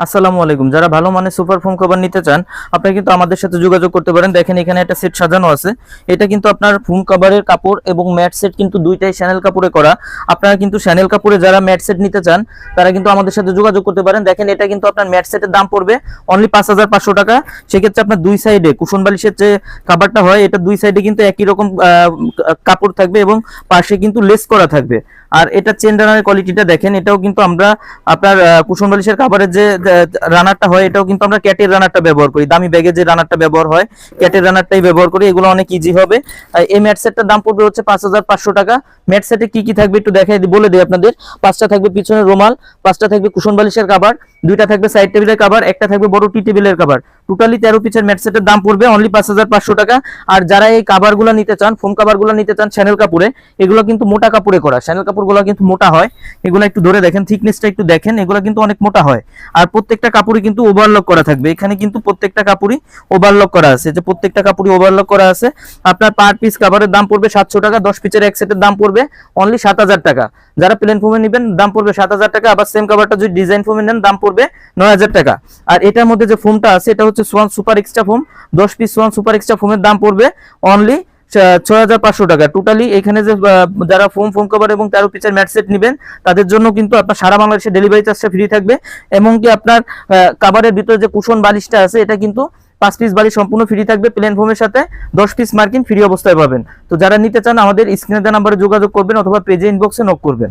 আসসালামু আলাইকুম। যারা ভালো মানের সুপার ফোম কভার নিতে চান আপনারা কিন্তু আমাদের সাথে যোগাযোগ করতে পারেন। দেখেন এখানে একটা সেট সাজানো আছে। এটা কিন্তু আপনার ফোম কভারের কাপড় এবং ম্যাট সেট কিন্তু দুইটাই শ্যানেল কাপড়ে করা। আপনারা কিন্তু শ্যানেল কাপড়ে যারা ম্যাট সেট নিতে চান তারা কিন্তু আমাদের সাথে যোগাযোগ করতে পারেন। দেখেন এটা কিন্তু আপনার ম্যাট সেটের দাম পড়বে অনলি 5500 টাকা। সেক্ষেত্রে আপনার দুই সাইডে কুশন বালিশের যে কাভারটা হয় এটা দুই সাইডে কিন্তু একই রকম কাপড় থাকবে এবং পাশে কিন্তু লেস করা থাকবে। আর এটা চেন রানারের কোয়ালিটিটা দেখেন, এটাও কিন্তু আমরা আপনার কুশন বালিশের কাভারের যে রানারটা হয় এটাও কিন্তু আমরা ক্যাটের রানারটা ব্যবহার করি। দামি ব্যাগে যে রানারটা ব্যবহার হয় ক্যাটের রানারটাই ব্যবহার করি। এগুলো অনেক ইজি হবে। এই ম্যাট সেটটার দাম পড়বে হচ্ছে 5500 টাকা। ম্যাট সেটে কি কি থাকবে একটু দেখাই বলে দিই আপনাদের। 5টা থাকবে পিছনের রুমাল, 5টা থাকবে কুশন বালিশের কাভার, 2টা থাকবে সাইড টেবিলের কাভার, একটা থাকবে বড় টি টেবিলের কাভার। টোটালি 13 পিসের ম্যাট সেটের দাম পড়বে অনলি 5500 টাকা। আর যারা এই কাভারগুলো নিতে চান, ফোম কাভারগুলো নিতে চান শ্যানেল কাপড়ে, এগুলো কিন্তু মোটা কাপড়ে করা। শ্যানেল কাপড়গুলো কিন্তু মোটা হয়। এগুলো একটু ধরে দেখেন, থিকনেসটা একটু দেখেন, এগুলো কিন্তু অনেক মোটা হয়। আর প্রত্যেকটা কাপড়ই কিন্তু ওভারলক করা থাকবে। এখানে কিন্তু প্রত্যেকটা কাপড়ই ওভারলক করা আছে, যে প্রত্যেকটা কাপড়ই ওভারলক করা আছে। আপনার পার পিস কাভারের দাম পড়বে 700 টাকা। 10 পিসের এক সেটের দাম পড়বে অনলি 7000 টাকা। যারা প্লেন ফোমে নেবেন দাম পড়বে 7000 টাকা। আবার সেম কাভারটা যদি ডিজাইন ফোমে নেন দাম পড়বে 9000 টাকা। আর এটার মধ্যে যে ফোমটা আছে এটা হচ্ছে Swan super extra foam. 10 piece Swan super extra ফোমের দাম পড়বে অনলি 6500 টাকা। টোটালি এখানে যে যারা ফোম কভার এবং 13 পিসের ম্যাট সেট নেবেন তাদের জন্য কিন্তু আপনার সারা বাংলাদেশে ডেলিভারি চার্জটা ফ্রি থাকবে। এবং কি আপনার কাভারের ভিতরে যে কুশন বালিশটা আছে এটা কিন্তু 5 পিস বালিশ সম্পূর্ণ ফ্রি থাকবে। প্লেন ফোমের সাথে 10 পিস মার্কিন ফ্রি অবস্থায় পাবেন। তো যারা নিতে চান আমাদের স্ক্রিনে দেওয়া নম্বরে যোগাযোগ করবেন অথবা পেজে ইনবক্সে নক করবেন।